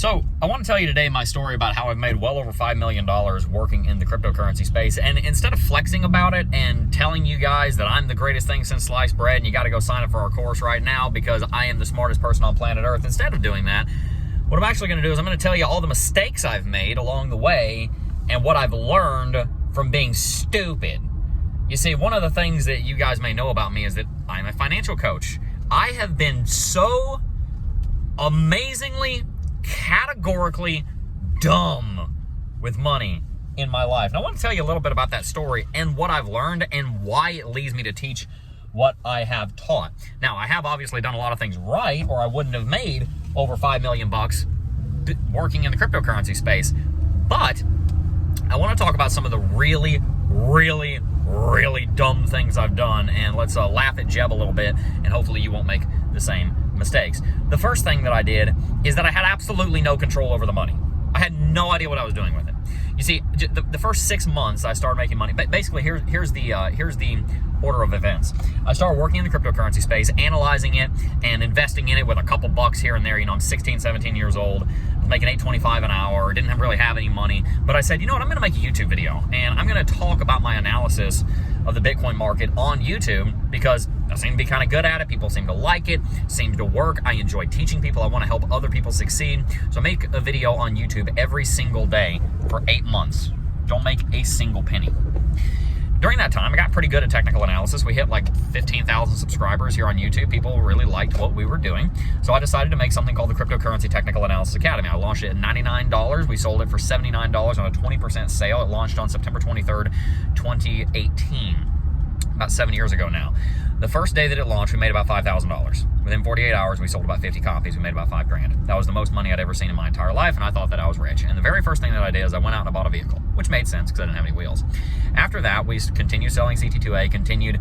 So I want to tell you today my story about how I've made well over $5 million working in the cryptocurrency space. And instead of flexing about it and telling you guys that I'm the greatest thing since sliced bread and you got to go sign up for our course right now because I am the smartest person on planet Earth, instead of doing that, what I'm actually going to do is I'm going to tell you all the mistakes I've made along the way and what I've learned from being stupid. You see, one of the things that you guys may know about me is that I'm a financial coach. I have been so amazingly, categorically dumb with money in my life. And I want to tell you a little bit about that story and what I've learned and why it leads me to teach what I have taught. Now, I have obviously done a lot of things right, or I wouldn't have made over $5 million working in the cryptocurrency space. But I want to talk about some of the really dumb things I've done, and let's laugh at Jeb a little bit, and hopefully you won't make the same mistakes. The first thing that I did is that I had absolutely no control over the money. I had no idea what I was doing with it. You see, the first 6 months I started making money. But basically, here's the order of events. I started working in the cryptocurrency space, analyzing it and investing in it with a couple bucks here and there. You know, I'm 16, 17 years old, making $8.25 an hour, didn't really have any money. But I said, you know what, I'm gonna make a YouTube video and I'm gonna talk about my analysis of the Bitcoin market on YouTube because I seem to be kind of good at it. People seem to like it, seems to work. I enjoy teaching people. I want to help other people succeed. So I make a video on YouTube every single day for 8 months. Don't make a single penny. During that time, I got pretty good at technical analysis. We hit like 15,000 subscribers here on YouTube. People really liked what we were doing. So I decided to make something called the Cryptocurrency Technical Analysis Academy. I launched it at $99. We sold it for $79 on a 20% sale. It launched on September 23rd, 2018, about 7 years ago now. The first day that it launched, we made about $5,000. Within 48 hours, we sold about 50 copies. We made about $5,000. That was the most money I'd ever seen in my entire life, and I thought that I was rich. And the very first thing that I did is I went out and I bought a vehicle, which made sense because I didn't have any wheels. After that, we continued selling CT2A, continued,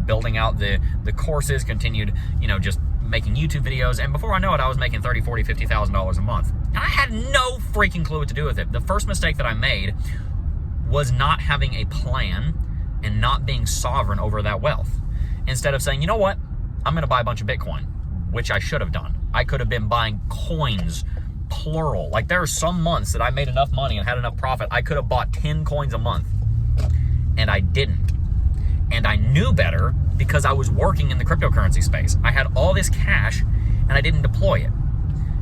building out the courses, continued, just making YouTube videos. And before I know it, I was making $30,000, $40,000, $50,000 a month. And I had no freaking clue what to do with it. The first mistake that I made was not having a plan and not being sovereign over that wealth. Instead of saying, you know what, I'm going to buy a bunch of Bitcoin, which I should have done. I could have been buying coins, plural. Like there are some months that I made enough money and had enough profit, I could have bought 10 coins a month. And I didn't. And I knew better because I was working in the cryptocurrency space. I had all this cash and I didn't deploy it.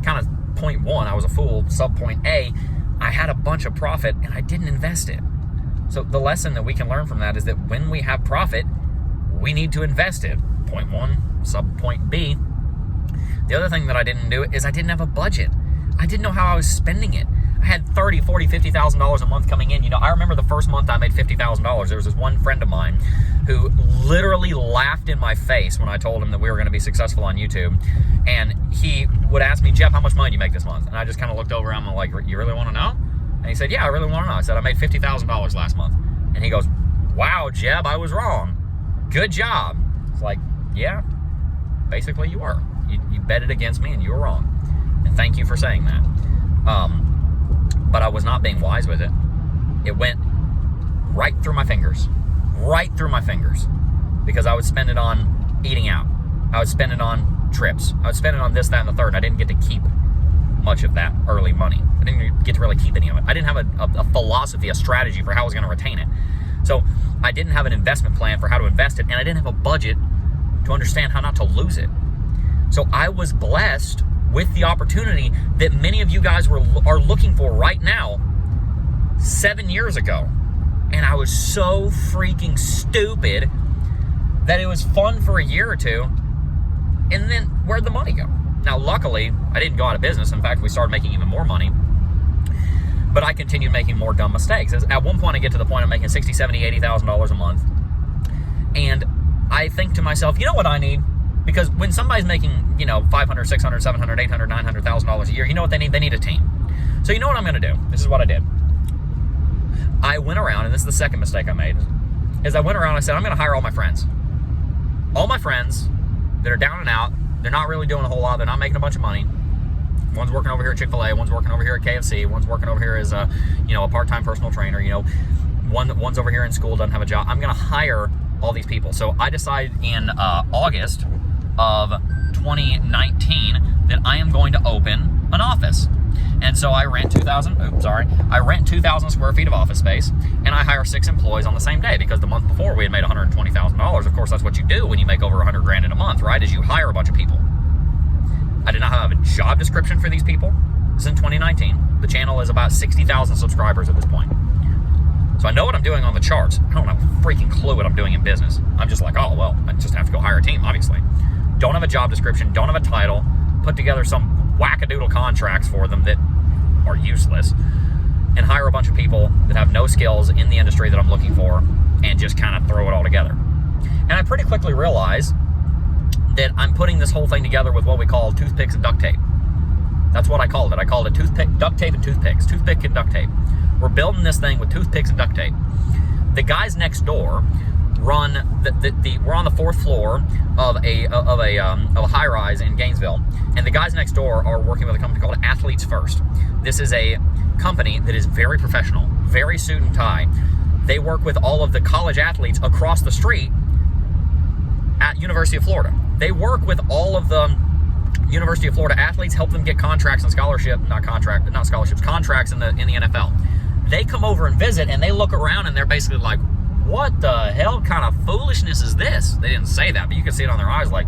Kind of point one, I was a fool. Sub point A, I had a bunch of profit and I didn't invest it. So the lesson that we can learn from that is that when we have profit, we need to invest it. Point one, sub point B. The other thing that I didn't do is I didn't have a budget. I didn't know how I was spending it. I had $30,000, $40,000, $50,000 a month coming in. I remember the first month I made $50,000. There was this one friend of mine who literally laughed in my face when I told him that we were going to be successful on YouTube. And he would ask me, Jeff, how much money do you make this month? And I just kind of looked over at him and like, you really want to know? And he said, yeah, I really want to know. I said, I made $50,000 last month. And he goes, wow, Jeb, I was wrong. Good job. It's like, yeah, basically you were. You betted against me and you were wrong. And thank you for saying that. But I was not being wise with it. It went right through my fingers. Right through my fingers. Because I would spend it on eating out. I would spend it on trips. I would spend it on this, that, and the third. And I didn't get to keep much of that early money. I didn't get to really keep any of it. I didn't have a philosophy, a strategy for how I was going to retain it. So I didn't have an investment plan for how to invest it, and I didn't have a budget to understand how not to lose it. So I was blessed with the opportunity that many of you guys are looking for right now 7 years ago. And I was so freaking stupid that it was fun for a year or two, and then where'd the money go? Now, luckily, I didn't go out of business. In fact, we started making even more money. But I continued making more dumb mistakes. At one point, I get to the point of making $60,000, $70,000, $80,000 a month. And I think to myself, you know what I need? Because when somebody's making, $500, $600, $700, $800, $900,000 a year, you know what they need? They need a team. So you know what I'm going to do? This is what I did. I went around, and this is the second mistake I made, is I went around and I said, I'm going to hire all my friends. All my friends that are down and out, they're not really doing a whole lot, they're not making a bunch of money. One's working over here at Chick-fil-A, one's working over here at KFC, one's working over here as a part-time personal trainer, one's over here in school, doesn't have a job. I'm going to hire all these people. So I decided in August of 2019 that I am going to open an office. And so I rent 2,000 square feet of office space, and I hire 6 employees on the same day, because the month before we had made $120,000. Of course, that's what you do when you make over 100 grand in a month, right? Is you hire a bunch of people. I did not have a job description for these people. This is in 2019. The channel is about 60,000 subscribers at this point. So I know what I'm doing on the charts. I don't have a freaking clue what I'm doing in business. I'm just like, oh, well, I just have to go hire a team, obviously. Don't have a job description, don't have a title, put together some wackadoodle contracts for them that are useless, and hire a bunch of people that have no skills in the industry that I'm looking for, and just kind of throw it all together. And I pretty quickly realized that I'm putting this whole thing together with what we call toothpicks and duct tape. That's what I called it. I called it duct tape and toothpicks. Toothpick and duct tape. We're building this thing with toothpicks and duct tape. The guys next door run we're on the 4th floor of a high rise in Gainesville, and the guys next door are working with a company called Athletes First. This is a company that is very professional, very suit and tie. They work with all of the college athletes across the street at University of Florida. They work with all of the University of Florida athletes, help them get contracts and contracts in the NFL. They come over and visit, and they look around, and they're basically like, what the hell kind of foolishness is this? They didn't say that, but you can see it on their eyes, like,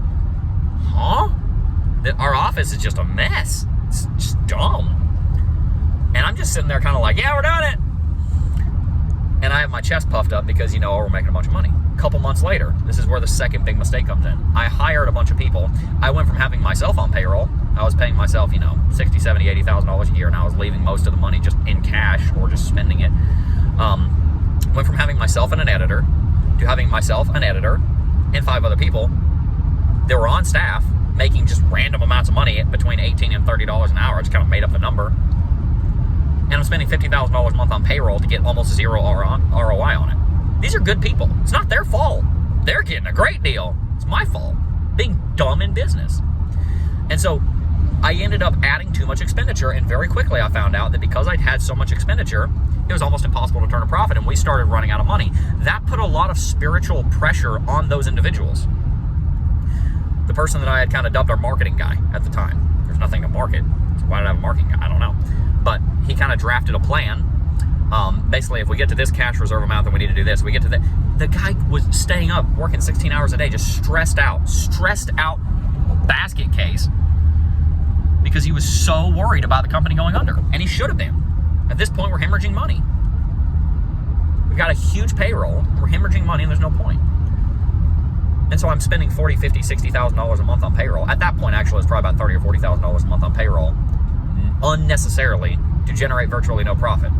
huh? That our office is just a mess. It's just dumb. And I'm just sitting there kind of like, yeah, we're doing it. And I have my chest puffed up because, we're making a bunch of money. A couple months later, this is where the second big mistake comes in. I hired a bunch of people. I went from having myself on payroll. I was paying myself, $60,000, $70,000, $80,000 a year, and I was leaving most of the money just in cash or just spending it. Went from having myself and an editor to having myself, an editor, and 5 other people that were on staff making just random amounts of money between $18 and $30 an hour. I just kind of made up the number. And I'm spending $50,000 a month on payroll to get almost zero ROI on it. These are good people. It's not their fault. They're getting a great deal. It's my fault. Being dumb in business. And so I ended up adding too much expenditure, and very quickly I found out that because I'd had so much expenditure, it was almost impossible to turn a profit, and we started running out of money. That put a lot of spiritual pressure on those individuals. The person that I had kind of dubbed our marketing guy at the time. There's nothing to market, so why did I have a marketing guy? I don't know. But he kind of drafted a plan. Basically, if we get to this cash reserve amount, then we need to do this. We get to that. The guy was staying up, working 16 hours a day, just stressed out basket case, because he was so worried about the company going under, and he should have been. At this point, we're hemorrhaging money. We've got a huge payroll, we're hemorrhaging money, and there's no point. And so I'm spending $40,000, $50,000, $60,000 a month on payroll. At that point, actually, it's probably about $30,000 or $40,000 a month on payroll, unnecessarily, to generate virtually no profit.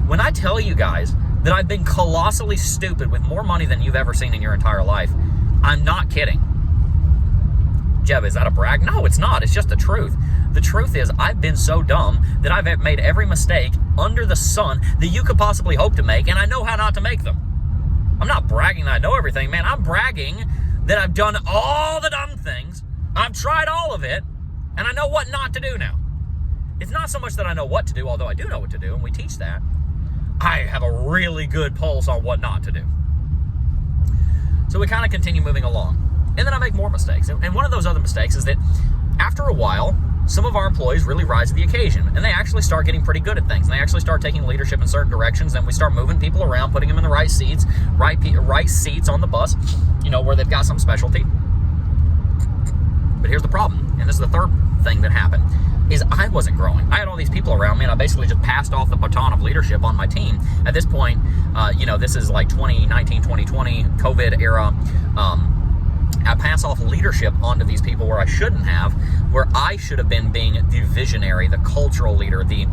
When I tell you guys that I've been colossally stupid with more money than you've ever seen in your entire life, I'm not kidding. Jeb, is that a brag? No, it's not. It's just the truth. The truth is, I've been so dumb that I've made every mistake under the sun that you could possibly hope to make, and I know how not to make them. I'm not bragging that I know everything, man. I'm bragging that I've done all the dumb things. I've tried all of it, and I know what not to do now. It's not so much that I know what to do, although I do know what to do, and we teach that. I have a really good pulse on what not to do. So we kind of continue moving along. And then I make more mistakes. And one of those other mistakes is that after a while, some of our employees really rise to the occasion, and they actually start getting pretty good at things, and they actually start taking leadership in certain directions, and we start moving people around, putting them in the right seats, right seats on the bus, where they've got some specialty. But here's the problem, and this is the third thing that happened, is I wasn't growing. I had all these people around me, and I basically just passed off the baton of leadership on my team. At this point, this is like 2019, 2020, COVID era. I pass off leadership onto these people where I shouldn't have, where I should have been being the visionary, the cultural leader, the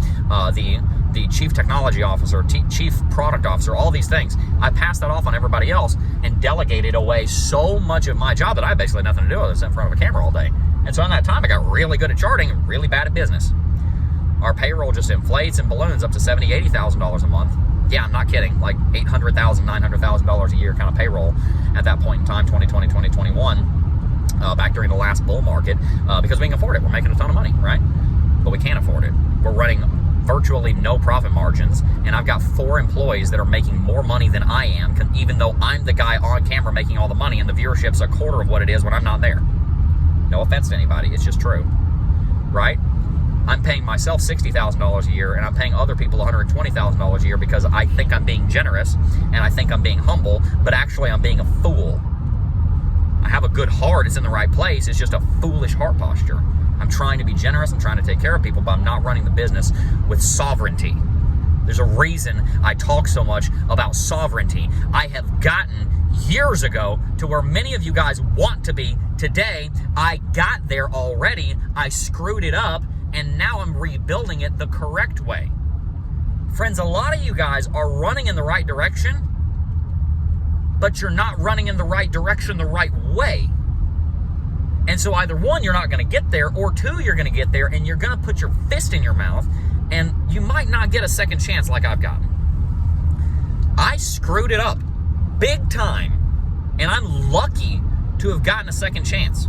chief technology officer, chief product officer, all these things. I passed that off on everybody else and delegated away so much of my job that I had basically nothing to do with it, sit in front of a camera all day. And so in that time, I got really good at charting and really bad at business. Our payroll just inflates and balloons up to $70,000, $80,000 a month. Yeah, I'm not kidding. Like $800,000, $900,000 a year kind of payroll at that point in time, 2020, 2021, back during the last bull market, because we can afford it. We're making a ton of money, right? But we can't afford it. We're running virtually no profit margins, and I've got 4 employees that are making more money than I am, even though I'm the guy on camera making all the money, and the viewership's a quarter of what it is when I'm not there. No offense to anybody, it's just true, right? I'm paying myself $60,000 a year, and I'm paying other people $120,000 a year because I think I'm being generous and I think I'm being humble, but actually I'm being a fool. I have a good heart, it's in the right place, it's just a foolish heart posture. I'm trying to be generous, I'm trying to take care of people, but I'm not running the business with sovereignty. There's a reason I talk so much about sovereignty. I have gotten years ago to where many of you guys want to be today. I got there already, I screwed it up, and now I'm rebuilding it the correct way. Friends, a lot of you guys are running in the right direction, but you're not running in the right direction the right way. And so either one, you're not going to get there, or two, you're going to get there and you're going to put your fist in your mouth and you might not get a second chance like I've gotten. I screwed it up big time, and I'm lucky to have gotten a second chance.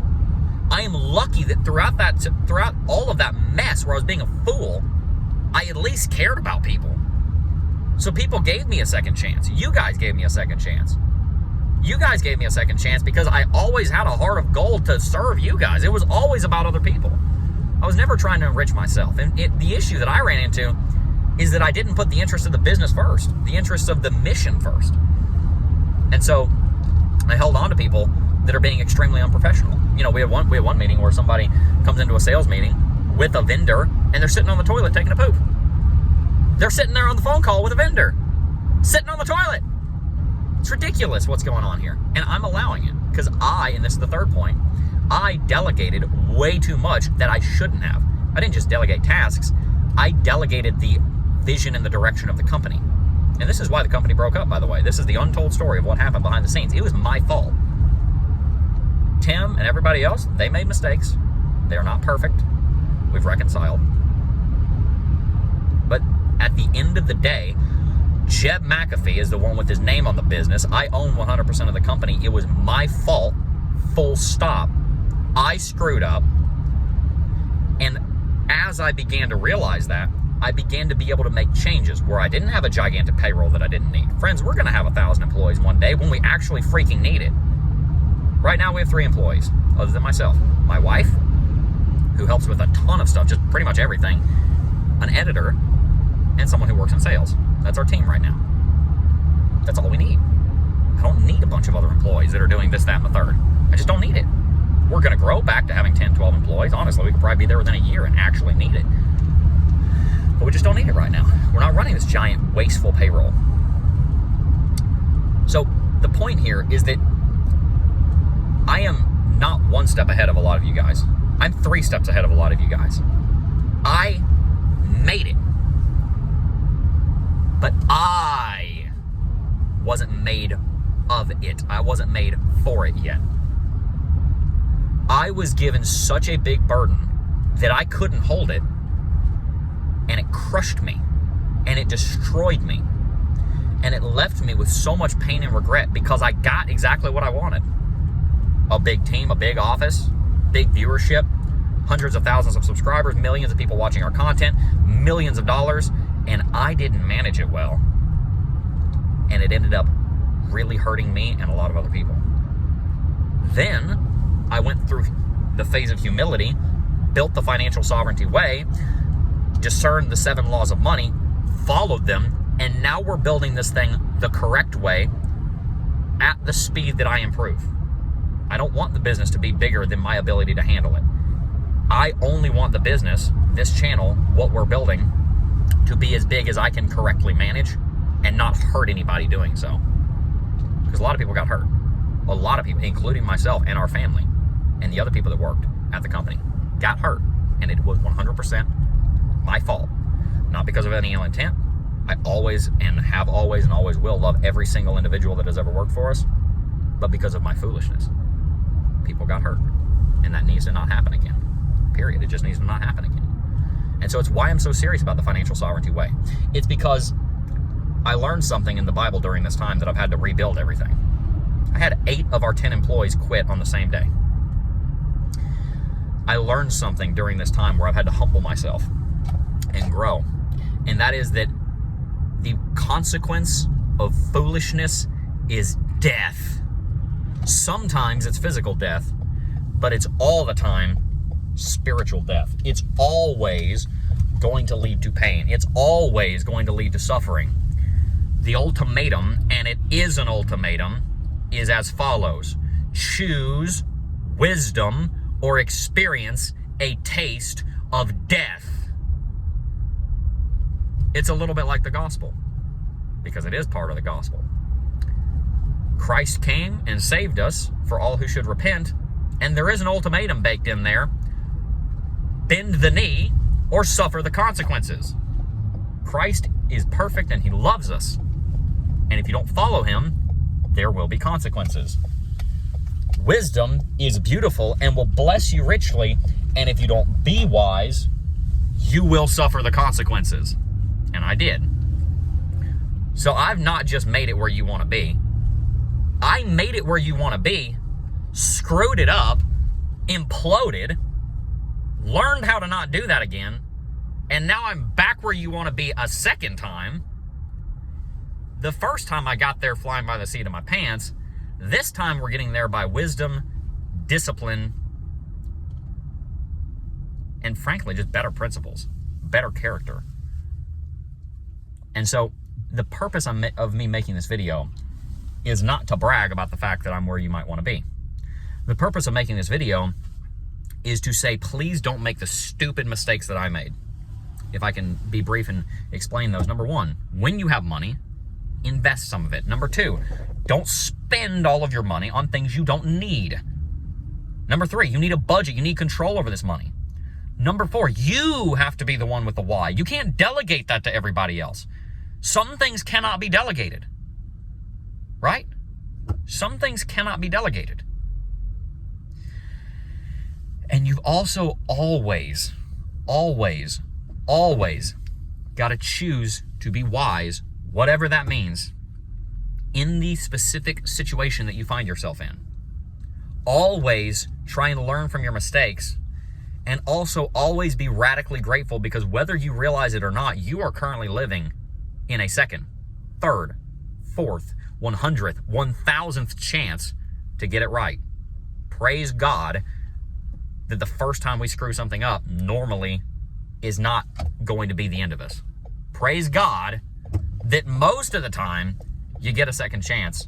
I am lucky that throughout all of that mess where I was being a fool, I at least cared about people. So people gave me a second chance. You guys gave me a second chance. You guys gave me a second chance because I always had a heart of gold to serve you guys. It was always about other people. I was never trying to enrich myself. And the issue that I ran into is that I didn't put the interest of the business first, the interest of the mission first. And so I held on to people that are being extremely unprofessional. You know, we had one meeting where somebody comes into a sales meeting with a vendor and they're sitting on the toilet taking a poop. They're sitting there on the phone call with a vendor, sitting on the toilet. It's ridiculous what's going on here. And I'm allowing it because and this is the third point, I delegated way too much that I shouldn't have. I didn't just delegate tasks, I delegated the vision and the direction of the company. And this is why the company broke up, by the way. This is the untold story of what happened behind the scenes. It was my fault. Tim and everybody else, they made mistakes. They're not perfect. We've reconciled. But at the end of the day, Jeb McAfee is the one with his name on the business. I own 100% of the company. It was my fault, full stop. I screwed up. And as I began to realize that, I began to be able to make changes where I didn't have a gigantic payroll that I didn't need. Friends, we're going to have 1,000 employees one day when we actually freaking need it. Right now we have 3 employees, other than myself. My wife, who helps with a ton of stuff, just pretty much everything, an editor, and someone who works in sales. That's our team right now. That's all we need. I don't need a bunch of other employees that are doing this, that, and the third. I just don't need it. We're going to grow back to having 10, 12 employees. Honestly, we could probably be there within a year and actually need it. But we just don't need it right now. We're not running this giant, wasteful payroll. So the point here is that I am not 1 step ahead of a lot of you guys. I'm 3 steps ahead of a lot of you guys. I made it. But I wasn't made of it. I wasn't made for it yet. I was given such a big burden that I couldn't hold it, and it crushed me, and it destroyed me, and it left me with so much pain and regret because I got exactly what I wanted. A big team, a big office, big viewership, hundreds of thousands of subscribers, millions of people watching our content, millions of dollars, and I didn't manage it well. And it ended up really hurting me and a lot of other people. Then I went through the phase of humility, built the financial sovereignty way, discerned the 7 laws of money, followed them, and now we're building this thing the correct way at the speed that I improve. I don't want the business to be bigger than my ability to handle it. I only want the business, this channel, what we're building, to be as big as I can correctly manage and not hurt anybody doing so. Because a lot of people got hurt. A lot of people, including myself and our family and the other people that worked at the company, got hurt. And it was 100% my fault. Not because of any ill intent. I always and have always and always will love every single individual that has ever worked for us, but because of my foolishness. People got hurt. And that needs to not happen again. Period. It just needs to not happen again. And so it's why I'm so serious about the financial sovereignty way. It's because I learned something in the Bible during this time that I've had to rebuild everything. I had 8 of our 10 employees quit on the same day. I learned something during this time where I've had to humble myself and grow. And that is that the consequence of foolishness is death. Sometimes it's physical death, but it's all the time spiritual death. It's always going to lead to pain. It's always going to lead to suffering. The ultimatum, and it is an ultimatum, is as follows. Choose wisdom or experience a taste of death. It's a little bit like the gospel, because it is part of the gospel. Christ came and saved us for all who should repent, and there is an ultimatum baked in there. Bend the knee or suffer the consequences. Christ is perfect and he loves us. And if you don't follow him, there will be consequences. Wisdom is beautiful and will bless you richly, and if you don't be wise, you will suffer the consequences. And I did. So I've not just made it where you want to be. I made it where you want to be, screwed it up, imploded, learned how to not do that again, and now I'm back where you want to be a second time. The first time I got there flying by the seat of my pants. This time we're getting there by wisdom, discipline, and frankly, just better principles, better character. And so the purpose of me making this video is not to brag about the fact that I'm where you might want to be. The purpose of making this video is to say, please don't make the stupid mistakes that I made. If I can be brief and explain those. Number one, when you have money, invest some of it. Number two, don't spend all of your money on things you don't need. Number three, you need a budget. You need control over this money. Number four, you have to be the one with the why. You can't delegate that to everybody else. Some things cannot be delegated. Right? Some things cannot be delegated. And you've also always got to choose to be wise, whatever that means, in the specific situation that you find yourself in. Always try and learn from your mistakes, and also always be radically grateful, because whether you realize it or not, you are currently living in a second, third, fourth, 100th, 1000th chance to get it right. Praise God that the first time we screw something up normally is not going to be the end of us. Praise God that most of the time you get a second chance.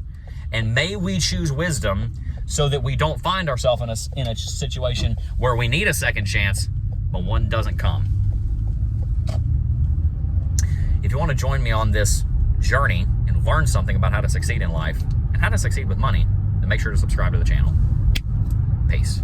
And may we choose wisdom so that we don't find ourselves in a situation where we need a second chance, but one doesn't come. If you want to join me on this journey and learn something about how to succeed in life and how to succeed with money, then make sure to subscribe to the channel. Peace.